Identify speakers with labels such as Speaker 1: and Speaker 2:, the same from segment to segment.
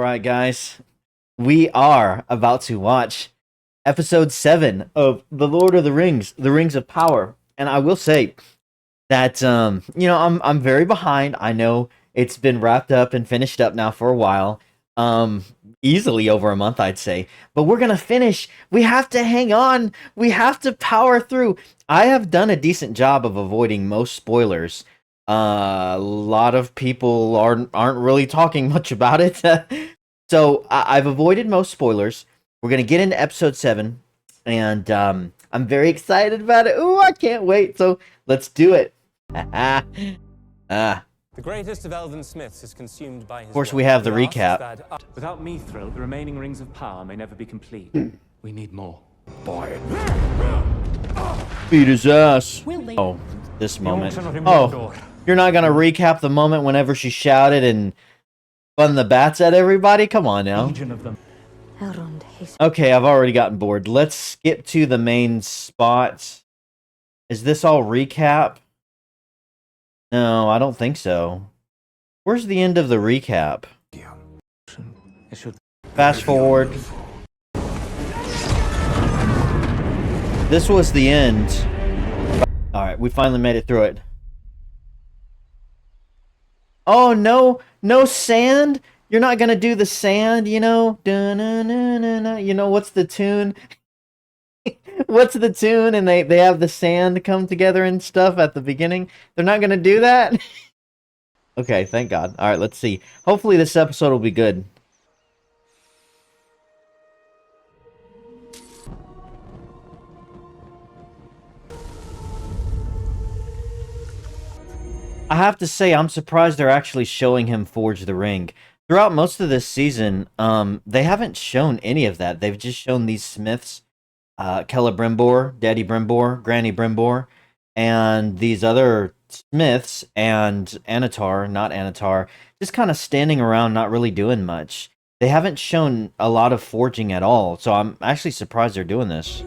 Speaker 1: Alright guys, we are about to watch episode 7 of The Lord of the Rings of Power. And I will say that I'm very behind. I know it's been wrapped up and finished up now for a while. Easily over a month, I'd say. But we're gonna finish. We have to hang on. We have to power through. I have done a decent job of avoiding most spoilers. A lot of people aren't really talking much about it. So I've avoided most spoilers. We're going to get into episode 7. And I'm very excited about it. Ooh, I can't wait. So let's do it.
Speaker 2: The greatest of elven smiths is consumed by his
Speaker 1: Of course, we have the
Speaker 2: work.
Speaker 1: recap.
Speaker 2: That,
Speaker 3: Without Mithril, the remaining rings of power may never be complete. We need more.
Speaker 1: Beat his ass. Oh, this moment. Oh, you're not going to recap the moment whenever she shouted and spun the bats at everybody? Come on now. Okay, I've already gotten bored. Let's skip to the main spot. Is this all recap? No, I don't think so. Where's the end of the recap? Fast forward. This was the end. Alright, we finally made it through it. Oh, no sand? You're not gonna do the sand, you know? Dun-na-na-na-na. You know, what's the tune? What's the tune? And they have the sand come together and stuff at the beginning. They're not gonna do that? Okay, thank God. Alright, let's see. Hopefully this episode will be good. I have to say, I'm surprised they're actually showing him forge the ring. Throughout most of this season, they haven't shown any of that. They've just shown these smiths, Celebrimbor, Daddy Brimbor, Granny Brimbor, and these other smiths and Anatar, not Anatar, just kind of standing around, not really doing much. They haven't shown a lot of forging at all, so I'm actually surprised they're doing this.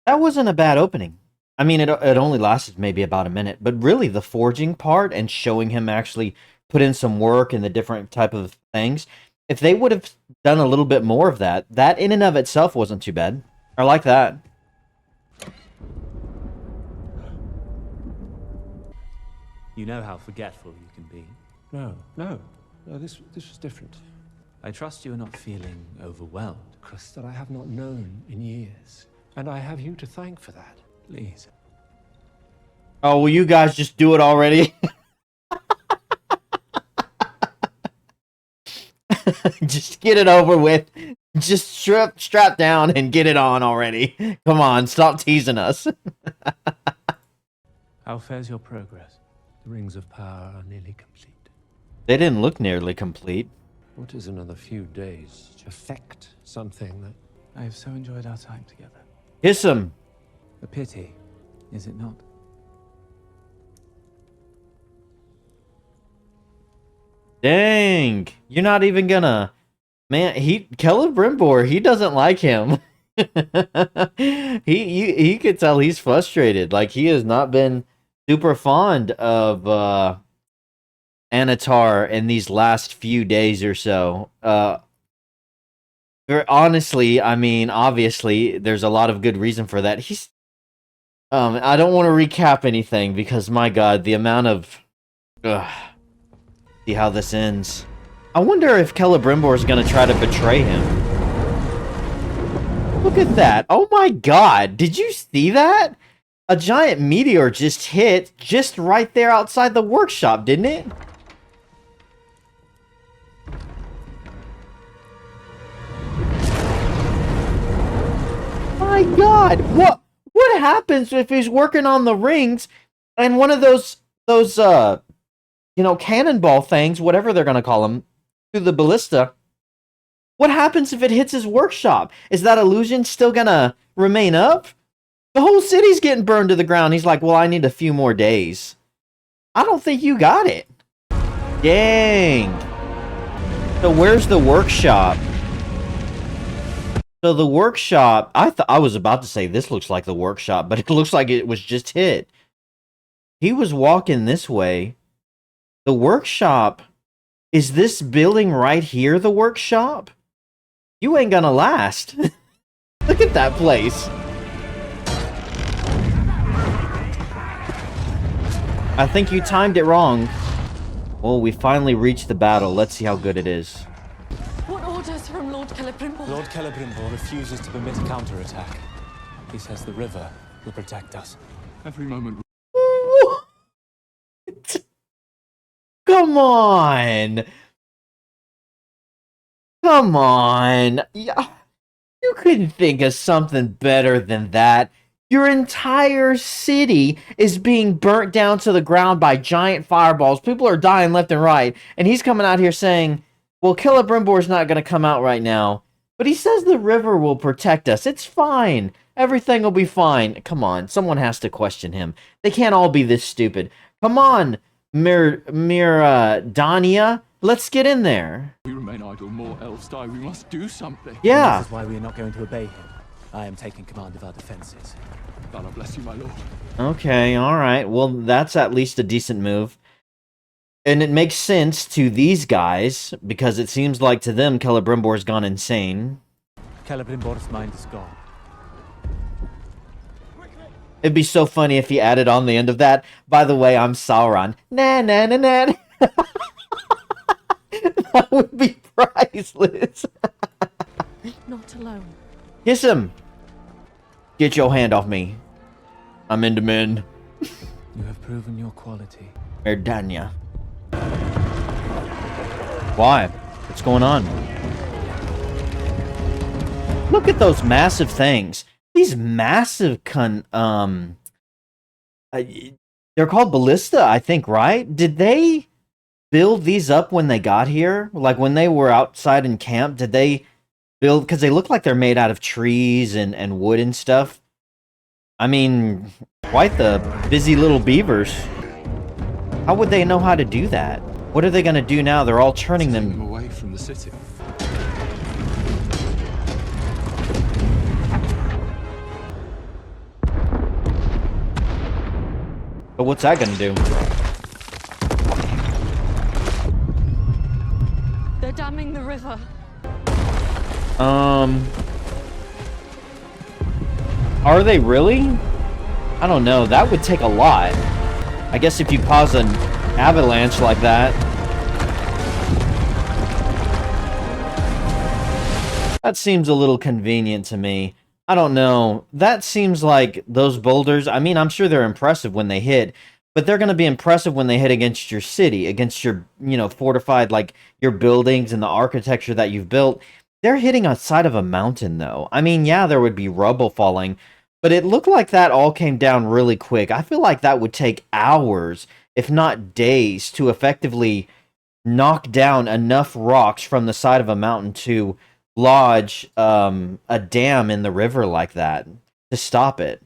Speaker 1: That wasn't a bad opening. I mean, it only lasted maybe about a minute, but really the forging part and showing him actually put in some work and the different type of things, if they would have done a little bit more of that, that in and of itself wasn't too bad. I like that.
Speaker 3: You know how forgetful you can be.
Speaker 4: No, this was different.
Speaker 3: I trust you are not feeling overwhelmed.
Speaker 4: Chris, that I have not known in years. And I have you to thank for that.
Speaker 3: Please.
Speaker 1: Oh, will you guys just do it already? Just get it over with. Just strap down and get it on already. Come on, stop teasing us.
Speaker 3: How fares your progress?
Speaker 4: The rings of power are nearly complete.
Speaker 1: They didn't look nearly complete.
Speaker 4: What is another few days to effect something that...
Speaker 3: I have so enjoyed our time together.
Speaker 1: Kiss him.
Speaker 3: A pity, is it not?
Speaker 1: Dang, you're not even gonna... Man, Celebrimbor, he doesn't like him. he could tell he's frustrated. Like, he has not been super fond of Anatar in these last few days or so. Honestly, I mean, obviously, there's a lot of good reason for that. I don't want to recap anything because, my God, the amount of... See how this ends. I wonder if Celebrimbor is going to try to betray him. Look at that. Oh my God. Did you see that? A giant meteor just hit just right there outside the workshop, didn't it? My God, what happens if he's working on the rings and one of those cannonball things, whatever they're gonna call them, through the ballista? What happens if it hits his workshop? Is that illusion still gonna remain up? The whole city's getting burned to the ground. He's like, well, I need a few more days. I don't think you got it. Dang. So where's the workshop? So the workshop, I was about to say this looks like the workshop, but it looks like it was just hit. he was walking this way. The workshop. Is this building right here the workshop? You ain't gonna last. Look at that place. I think you timed it wrong. Well, we finally reached the battle. Let's see how good it is.
Speaker 5: What orders from Lord Celebrimbor?
Speaker 3: Lord Celebrimbor refuses to permit a counterattack. He says the river will protect us.
Speaker 4: Every moment.
Speaker 1: Come on. Come on. Yeah. You couldn't think of something better than that. Your entire city is being burnt down to the ground by giant fireballs. People are dying left and right. And he's coming out here saying, well, Celebrimbor's not going to come out right now. But he says the river will protect us. It's fine. Everything will be fine. Come on. Someone has to question him. They can't all be this stupid. Come on, Dania. Let's get in there.
Speaker 4: We remain idle, more elves die. We must do something.
Speaker 1: Yeah.
Speaker 3: This is why we are not going to obey him. I am taking command of our defenses.
Speaker 4: God bless you, my lord.
Speaker 1: Okay, alright. Well, that's at least a decent move. And it makes sense to these guys, because it seems like to them Celebrimbor's gone insane.
Speaker 3: Celebrimbor's mind is gone.
Speaker 1: It'd be so funny if he added on the end of that, by the way, I'm Sauron. Nah, nah, nah, nah. That would be priceless.
Speaker 5: Not alone.
Speaker 1: Kiss him. Get your hand off me. I'm into men.
Speaker 3: You have proven your quality.
Speaker 1: Erdania. Why? What's going on? Look at those massive things. These massive they're called ballista, I think, right? Did they build these up when they got here? Like when they were outside in camp, did they build, because they look like they're made out of trees and wood and stuff. I mean, quite the busy little beavers. How would they know how to do that? What are they going to do now? They're all turning them
Speaker 4: away from the city.
Speaker 1: But what's that going to do?
Speaker 5: They're damming the river.
Speaker 1: Are they really? I don't know. That would take a lot. I guess if you cause an avalanche like that. That seems a little convenient to me. I don't know. That seems like those boulders, I mean, I'm sure they're impressive when they hit, but they're going to be impressive when they hit against your city, against your, fortified, like, your buildings and the architecture that you've built. They're hitting outside of a mountain, though. I mean, yeah, there would be rubble falling, but it looked like that all came down really quick. I feel like that would take hours, if not days, to effectively knock down enough rocks from the side of a mountain to lodge a dam in the river like that to stop it.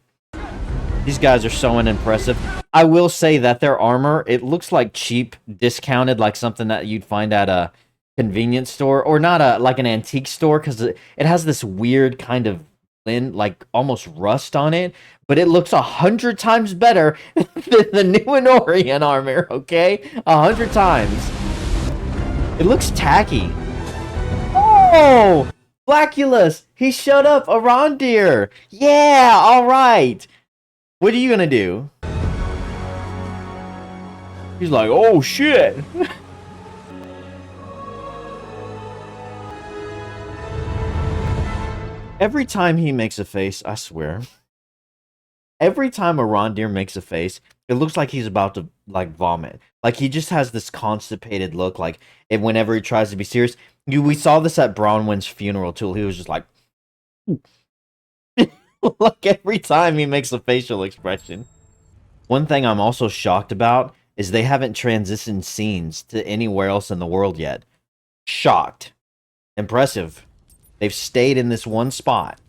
Speaker 1: These guys are so unimpressive. I will say that their armor, it looks like cheap, discounted, like something that you'd find at a convenience store, or not like an antique store, because it has this weird kind of like almost rust on it, but it looks 100 times better than the new Enorian armor, okay? 100 times. It looks tacky. Oh! Blackulus! He showed up! Arondir! Yeah! Alright! What are you gonna do? He's like, oh shit! Every time he makes a face, I swear. Every time Arondir makes a face, it looks like he's about to, like, vomit. Like, he just has this constipated look, like, whenever he tries to be serious. We saw this at Bronwyn's funeral, too. He was just like... like, every time he makes a facial expression. One thing I'm also shocked about is they haven't transitioned scenes to anywhere else in the world yet. Shocked. Impressive. They've stayed in this one spot.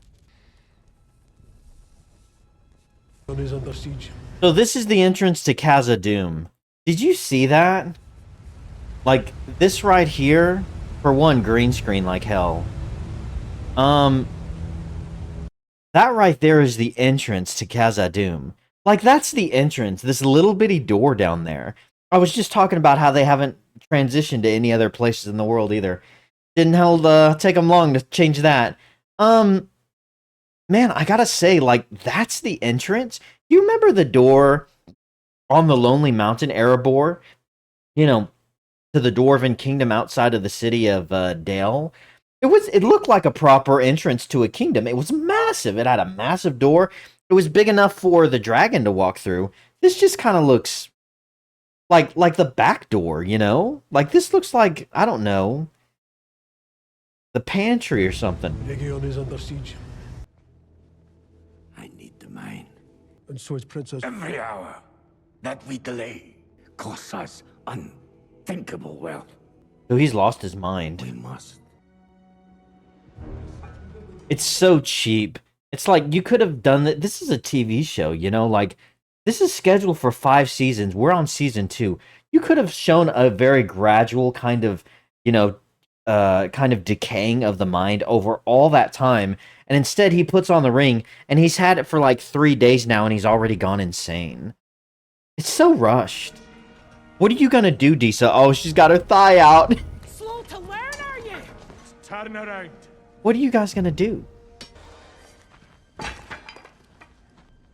Speaker 6: Is under siege.
Speaker 1: So this is the entrance to Khazad-dûm. Did you see that? Like, this right here, for one, green screen like hell. That right there is the entrance to Khazad-dûm. Like, that's the entrance, this little bitty door down there. I was just talking about how they haven't transitioned to any other places in the world either. Didn't take them long to change that. Man, I gotta say, like, that's the entrance. You remember the door on the Lonely Mountain, Erebor? You know, to the Dwarven Kingdom outside of the city of Dale. It looked like a proper entrance to a kingdom. It was massive. It had a massive door. It was big enough for the dragon to walk through. This just kind of looks like the back door, you know? Like, this looks like, I don't know, the pantry or something.
Speaker 6: Region is under siege,
Speaker 7: I need the mine.
Speaker 6: and so is Princess.
Speaker 7: Every hour that we delay costs us unthinkable wealth.
Speaker 1: So he's lost his mind.
Speaker 7: We must.
Speaker 1: It's so cheap. It's like, you could have done that. This is a TV show, you know? Like, this is scheduled for 5 seasons. We're on season 2. You could have shown a very gradual kind of, you know, kind of decaying of the mind over all that time. And instead, he puts on the ring, and he's had it for like 3 days now, and he's already gone insane. It's so rushed. What are you gonna do, Disa? Oh, she's got her thigh out.
Speaker 5: Slow to learn, are you?
Speaker 6: Turn around.
Speaker 1: What are you guys gonna do?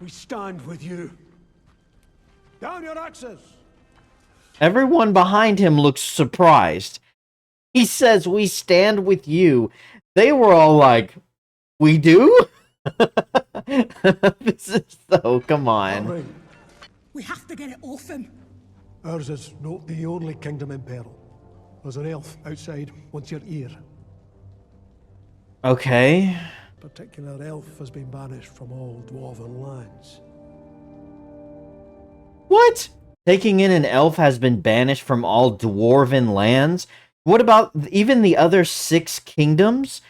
Speaker 6: We stand with you. Down your axes.
Speaker 1: Everyone behind him looks surprised. He says, "We stand with you." They were all like, "We do?" This is so, come on.
Speaker 6: Right.
Speaker 8: We have to get it off him.
Speaker 6: Ours is not the only kingdom in peril. There's an elf outside wants your ear.
Speaker 1: Okay.
Speaker 6: A particular elf has been banished from all dwarven lands.
Speaker 1: What? Taking in an elf has been banished from all dwarven lands? What about even the other 6 kingdoms?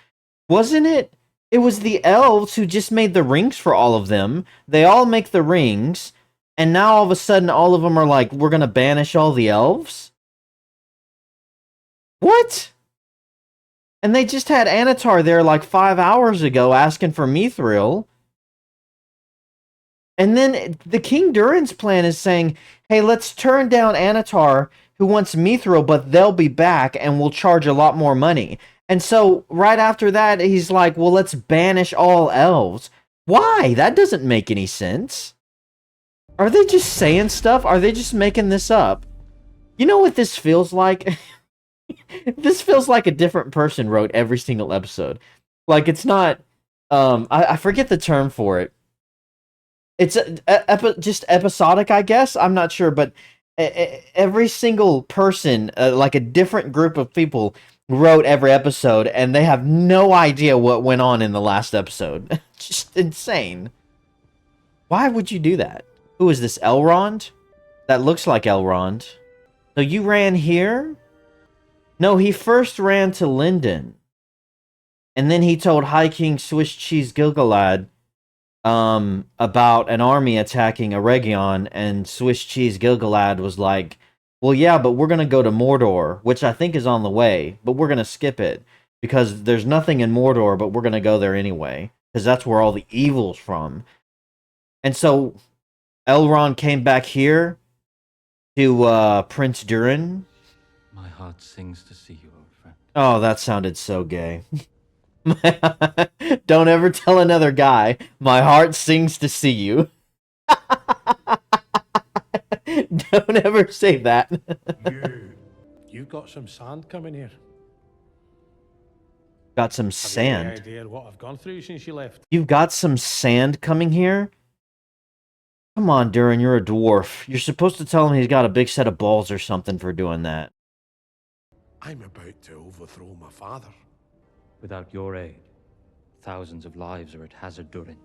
Speaker 1: Wasn't it? It was the elves who just made the rings for all of them. They all make the rings. And now all of a sudden all of them are like, we're gonna banish all the elves? What? And they just had Anatar there like 5 hours ago asking for Mithril. And then the King Durin's plan is saying, hey, let's turn down Anatar, who wants Mithril, but they'll be back and we'll charge a lot more money. And so right after that, he's like, well, let's banish all elves. Why? That doesn't make any sense. Are they just saying stuff? Are they just making this up? You know what this feels like? This feels like a different person wrote every single episode. Like, it's not, I forget the term for it. It's just episodic, I guess. I'm not sure, but every single person, like a different group of people, wrote every episode, and they have no idea what went on in the last episode. Just insane. Why would you do that? Who is this, Elrond? That looks like Elrond. So you ran here? No, he first ran to Linden. And then he told High King Swiss Cheese Gilgalad about an army attacking Eregion, and Swiss Cheese Gilgalad was like, well, yeah, but we're going to go to Mordor, which I think is on the way, but we're going to skip it, because there's nothing in Mordor, but we're going to go there anyway, because that's where all the evil's from. And so Elrond came back here to Prince Durin.
Speaker 3: My heart sings to see you, old friend.
Speaker 1: Oh, that sounded so gay. Don't ever tell another guy, my heart sings to see you. Don't ever say that.
Speaker 6: You've got some sand coming here.
Speaker 1: Got some
Speaker 6: Have you
Speaker 1: sand.
Speaker 6: any idea what I've gone through since you left?
Speaker 1: You've got some sand coming here? Come on, Durin, you're a dwarf. You're supposed to tell him he's got a big set of balls or something for doing that.
Speaker 6: I'm about to overthrow my father.
Speaker 3: Without your aid, thousands of lives are at hazard, Durin.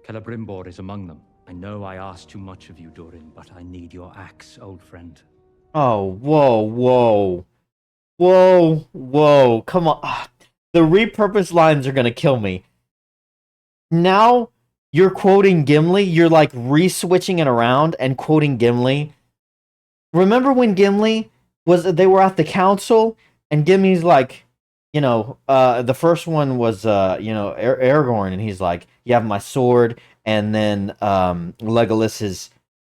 Speaker 3: Celebrimbor is among them. I know I asked too much of you, Durin, but I need your axe, old friend.
Speaker 1: Oh, whoa, whoa. Whoa, whoa. Come on. Ah, the repurposed lines are gonna kill me. Now, you're quoting Gimli? You're like re-switching it around and quoting Gimli? Remember when Gimli they were at the council, and Gimli's like, the first one was Aragorn, and he's like, "You have my sword," and then Legolas is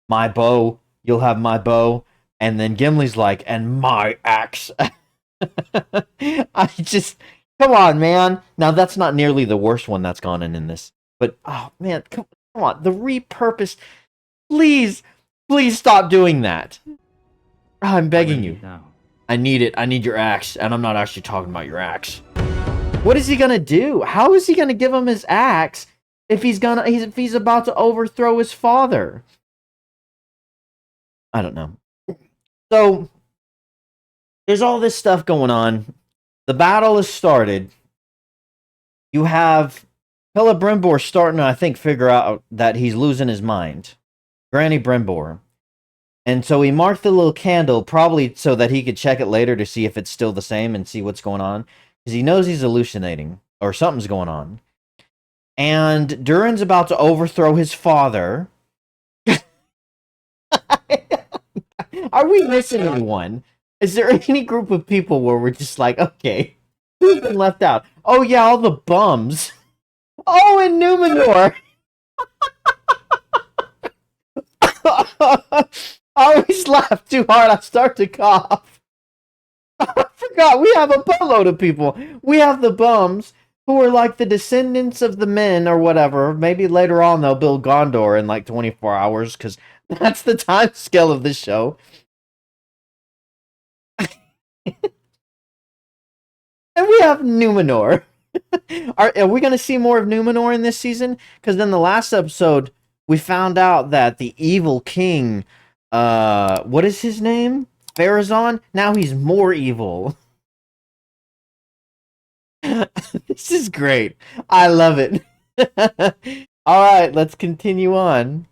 Speaker 1: my bow. You'll have my bow, and then Gimli's like, "And my axe." I just come on, man. Now that's not nearly the worst one that's gone in this, but oh man, come on, the repurposed. Please, please stop doing that. I'm begging you.
Speaker 3: Now.
Speaker 1: I need it. I need your axe, and I'm not actually talking about your axe. What is he gonna do? How is he gonna give him his axe if he's about to overthrow his father? I don't know. So there's all this stuff going on. The battle has started. You have Celebrimbor starting to, I think, figure out that he's losing his mind. Granny Brimbor. And so he marked the little candle, probably so that he could check it later to see if it's still the same and see what's going on. Because he knows he's hallucinating, or something's going on. And Durin's about to overthrow his father. Are we missing anyone? Is there any group of people where we're just like, okay, who's been left out? Oh yeah, all the bums. Oh, and Numenor. I always laugh too hard, I start to cough. I forgot, we have a boatload of people. We have the bums, who are like the descendants of the men or whatever. Maybe later on they'll build Gondor in like 24 hours, because that's the time scale of this show. And we have Numenor. Are we going to see more of Numenor in this season? Because in the last episode, we found out that the evil king, what is his name? Pharazôn? Now he's more evil. This is great. I love it. All right, let's continue on.